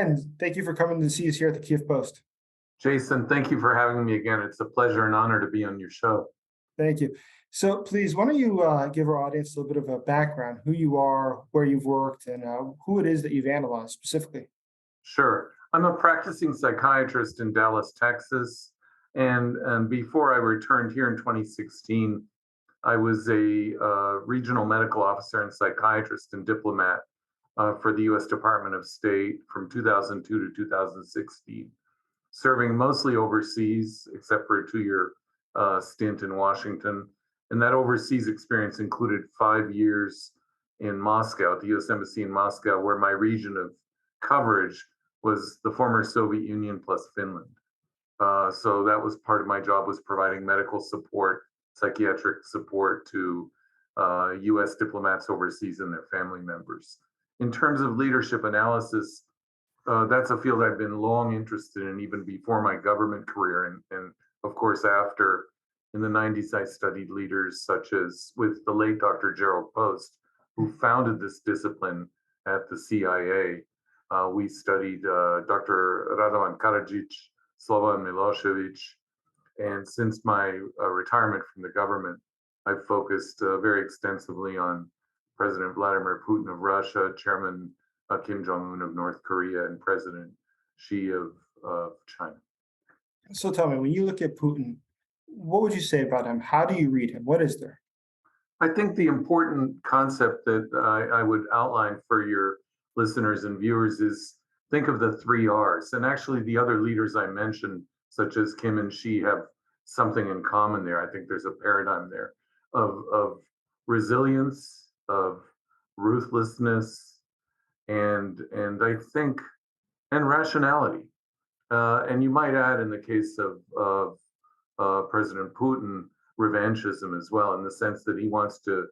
again, thank you for coming to see us here at the Kyiv Post. Jason, thank you for having me again. It's a pleasure and honor to be on your show. Thank you. So please, why don't you give our audience a little bit of a background, who you are, where you've worked, and who it is that you've analyzed specifically. Sure. I'm a practicing psychiatrist in Dallas, Texas. And before I returned here in 2016, I was a regional medical officer and psychiatrist and diplomat for the US Department of State from 2002 to 2016, serving mostly overseas, except for a 2-year stint in Washington. And that overseas experience included 5 years in Moscow, at the US Embassy in Moscow, where my region of coverage was the former Soviet Union plus Finland. So that was part of my job, was providing medical support, psychiatric support to US diplomats overseas and their family members. In terms of leadership analysis, that's a field I've been long interested in, even before my government career. And of course, after, in the 90s, I studied leaders such as with the late Dr. Gerald Post, who founded this discipline at the CIA. We studied Dr. Radovan Karadzic, Slobodan Milosevic, and since my retirement from the government, I've focused very extensively on President Vladimir Putin of Russia, Chairman Kim Jong-un of North Korea, and President Xi of China. So tell me, when you look at Putin, what would you say about him? How do you read him? What is there? I think the important concept that I would outline for your listeners and viewers is think of the 3 R's. And actually, the other leaders I mentioned, such as Kim and Xi, have something in common there. I think there's a paradigm there of resilience, of ruthlessness, and I think, and rationality. And you might add, in the case of President Putin, revanchism as well, in the sense that he wants to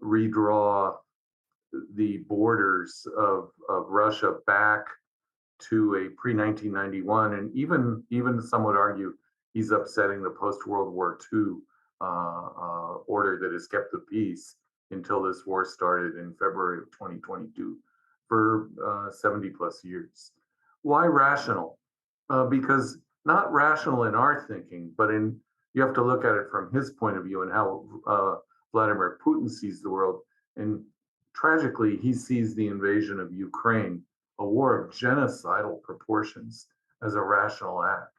redraw the borders of Russia back to a pre-1991, and even some would argue he's upsetting the post-World War II order that has kept the peace until this war started in February of 2022 for 70 plus years. Why rational? Because not rational in our thinking, but you have to look at it from his point of view and how Vladimir Putin sees the world. And tragically, he sees the invasion of Ukraine, a war of genocidal proportions, as a rational act.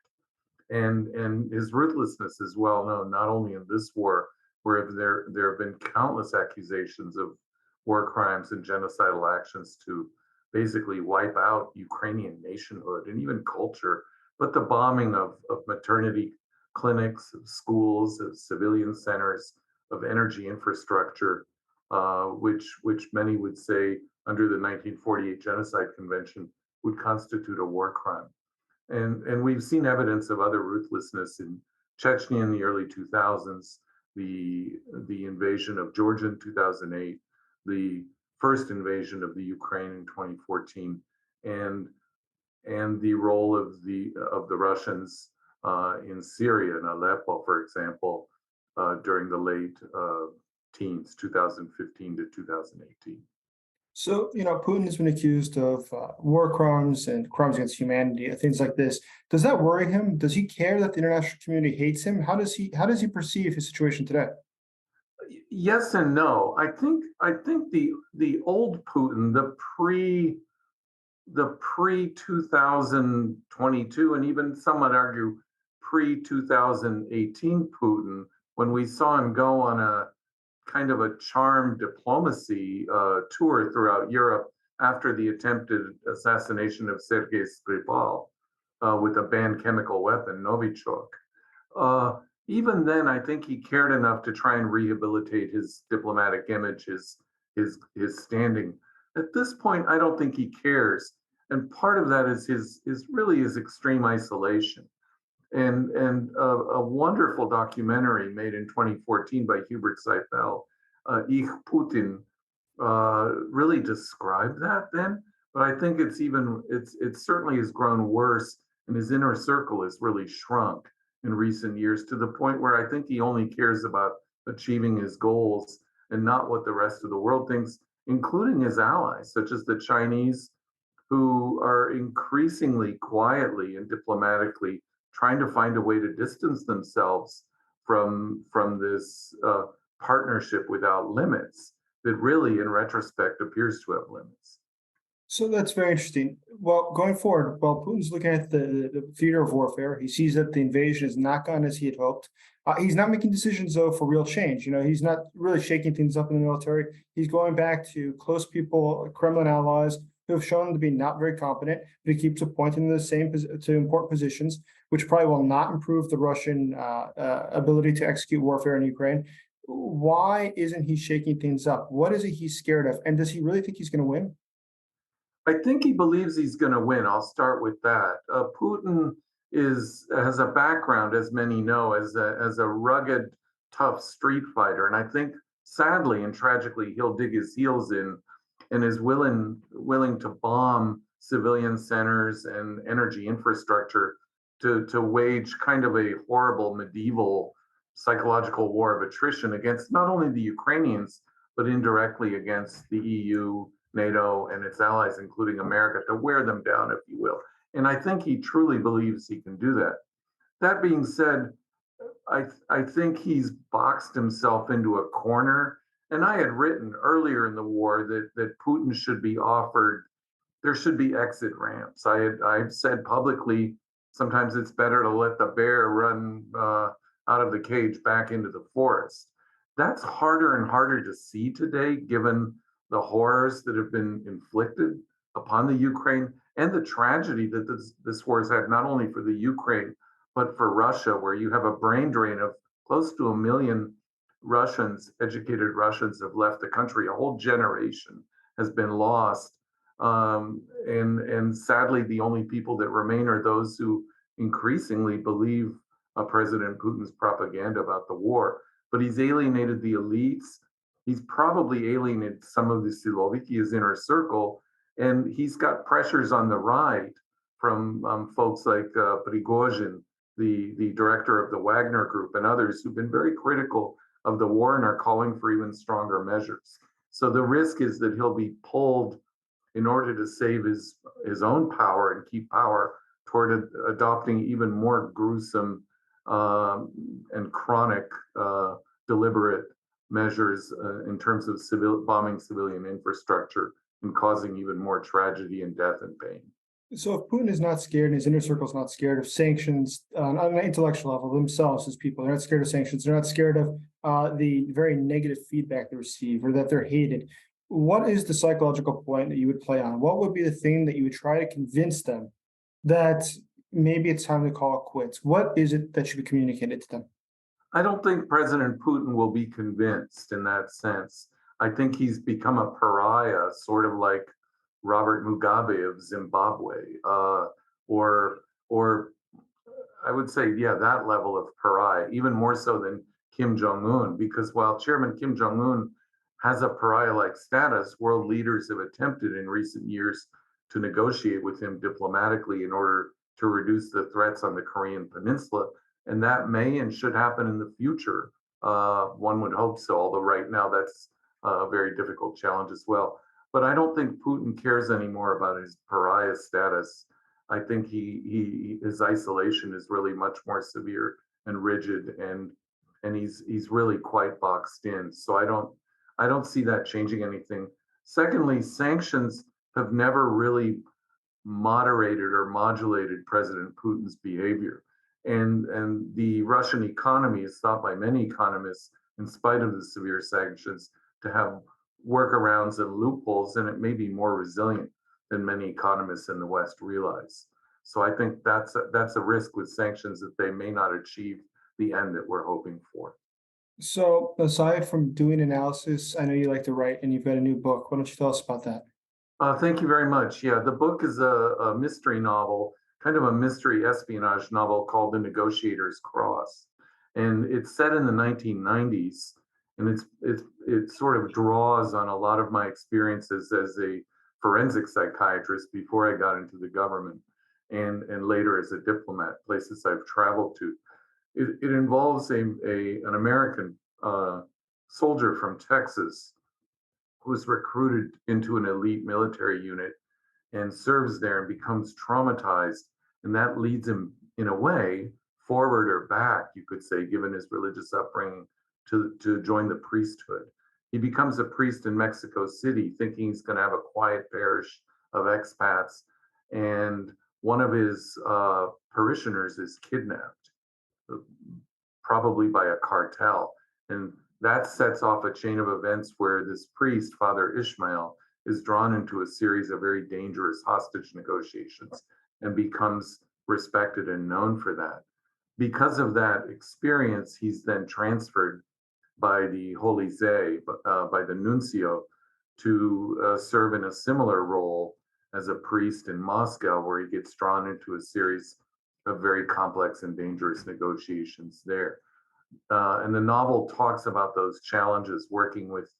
And his ruthlessness is well known, not only in this war, where there have been countless accusations of war crimes and genocidal actions to basically wipe out Ukrainian nationhood and even culture, but the bombing of maternity clinics, of schools, of civilian centers, of energy infrastructure, which many would say under the 1948 Genocide Convention would constitute a war crime. And we've seen evidence of other ruthlessness in Chechnya in the early 2000s, the invasion of Georgia in 2008, the first invasion of the Ukraine in 2014, and the role of the Russians in Syria, in Aleppo, for example, during the late teens, 2015 to 2018. So, Putin has been accused of war crimes and crimes against humanity, things like this. Does that worry him? Does he care that the international community hates him? How does he perceive his situation today? Yes and no. I think the old Putin, the pre 2022, and even some would argue pre 2018 Putin, when we saw him go on a kind of a charm diplomacy tour throughout Europe after the attempted assassination of Sergei Skripal with a banned chemical weapon, Novichok. Even then, I think he cared enough to try and rehabilitate his diplomatic image, his standing. At this point, I don't think he cares, and part of that is his extreme isolation. And a wonderful documentary made in 2014 by Hubert Seifel, Ich Putin, really described that then. But I think it certainly has grown worse, and his inner circle has really shrunk in recent years to the point where I think he only cares about achieving his goals and not what the rest of the world thinks, including his allies, such as the Chinese, who are increasingly quietly and diplomatically trying to find a way to distance themselves from this partnership without limits that really, in retrospect, appears to have limits. So that's very interesting. Well, going forward, while Putin's looking at the theater of warfare, he sees that the invasion has not gone as he had hoped. He's not making decisions though for real change. He's not really shaking things up in the military. He's going back to close people, Kremlin allies who have shown to be not very competent, but he keeps appointing the same to important positions, which probably will not improve the Russian ability to execute warfare in Ukraine. Why isn't he shaking things up? What is it he's scared of? And does he really think he's going to win? I think he believes he's going to win. I'll start with that. Putin has a background, as many know, as a rugged, tough street fighter, and I think sadly and tragically he'll dig his heels in and is willing to bomb civilian centers and energy infrastructure to wage kind of a horrible medieval psychological war of attrition against not only the Ukrainians but indirectly against the EU, NATO, and its allies, including America, to wear them down, if you will. And I think he truly believes he can do that. That being said, I think he's boxed himself into a corner. And I had written earlier in the war that Putin should be offered, there should be exit ramps. I've said publicly, sometimes it's better to let the bear run out of the cage back into the forest. That's harder and harder to see today, given the horrors that have been inflicted upon the Ukraine and the tragedy that this war has had, not only for the Ukraine, but for Russia, where you have a brain drain of close to 1 million Russians, educated Russians, have left the country. A whole generation has been lost. And sadly, the only people that remain are those who increasingly believe President Putin's propaganda about the war. But he's alienated the elites. He's probably alienated some of the Siloviki, his inner circle, and he's got pressures on the right from folks like Prigozhin, the director of the Wagner Group, and others who've been very critical of the war and are calling for even stronger measures. So the risk is that he'll be pulled in order to save his own power and keep power toward adopting even more gruesome and chronic, deliberate measures in terms of bombing civilian infrastructure and causing even more tragedy and death and pain. So if Putin is not scared and his inner circle is not scared of sanctions on an intellectual level themselves as people, they're not scared of sanctions, they're not scared of the very negative feedback they receive or that they're hated. What is the psychological point that you would play on? What would be the thing that you would try to convince them that maybe it's time to call it quits? What is it that should be communicated to them? I don't think President Putin will be convinced in that sense. I think he's become a pariah, sort of like Robert Mugabe of Zimbabwe, or I would say, yeah, that level of pariah, even more so than Kim Jong-un, because while Chairman Kim Jong-un has a pariah-like status, world leaders have attempted in recent years to negotiate with him diplomatically in order to reduce the threats on the Korean Peninsula, and that may and should happen in the future. One would hope so, although right now that's a very difficult challenge as well. But I don't think Putin cares anymore about his pariah status. I think his isolation is really much more severe and rigid, and he's really quite boxed in. So I don't see that changing anything. Secondly, sanctions have never really moderated or modulated President Putin's behavior. And the Russian economy is thought by many economists, in spite of the severe sanctions, to have workarounds and loopholes, and it may be more resilient than many economists in the West realize. So I think that's a risk with sanctions, that they may not achieve the end that we're hoping for. So aside from doing analysis, I know you like to write and you've got a new book. Why don't you tell us about that? Thank you very much. Yeah, the book is a mystery novel, kind of a mystery espionage novel called The Negotiators Cross. And it's set in the 1990s, and it sort of draws on a lot of my experiences as a forensic psychiatrist before I got into the government, and later as a diplomat, places I've traveled to. It involves an American soldier from Texas who was recruited into an elite military unit and serves there and becomes traumatized. And that leads him, in a way, forward or back, you could say, given his religious upbringing, to join the priesthood. He becomes a priest in Mexico City, thinking he's going to have a quiet parish of expats. And one of his parishioners is kidnapped, probably by a cartel. And that sets off a chain of events where this priest, Father Ishmael, is drawn into a series of very dangerous hostage negotiations and becomes respected and known for that. Because of that experience, he's then transferred by the Holy See, by the nuncio, to serve in a similar role as a priest in Moscow, where he gets drawn into a series of very complex and dangerous negotiations there. And the novel talks about those challenges, working with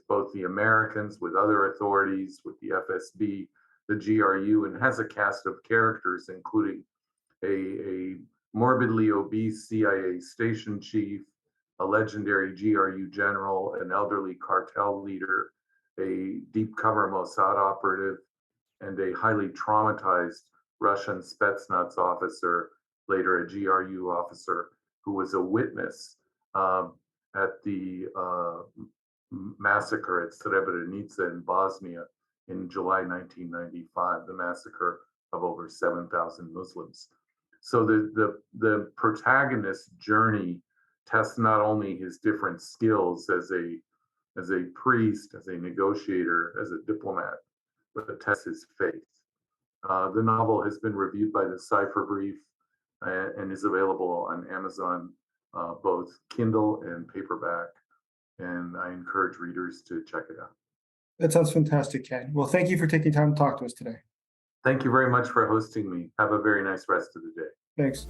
both the Americans, with other authorities, with the FSB, the GRU, and has a cast of characters, including a morbidly obese CIA station chief, a legendary GRU general, an elderly cartel leader, a deep cover Mossad operative, and a highly traumatized Russian Spetsnaz officer, later a GRU officer, who was a witness at the massacre at Srebrenica in Bosnia in July 1995, the massacre of over 7,000 Muslims. So the protagonist's journey tests not only his different skills as a priest, as a negotiator, as a diplomat, but it tests his faith. The novel has been reviewed by the Cipher Brief and is available on Amazon, both Kindle and paperback. And I encourage readers to check it out. That sounds fantastic, Ken. Well, thank you for taking time to talk to us today. Thank you very much for hosting me. Have a very nice rest of the day. Thanks.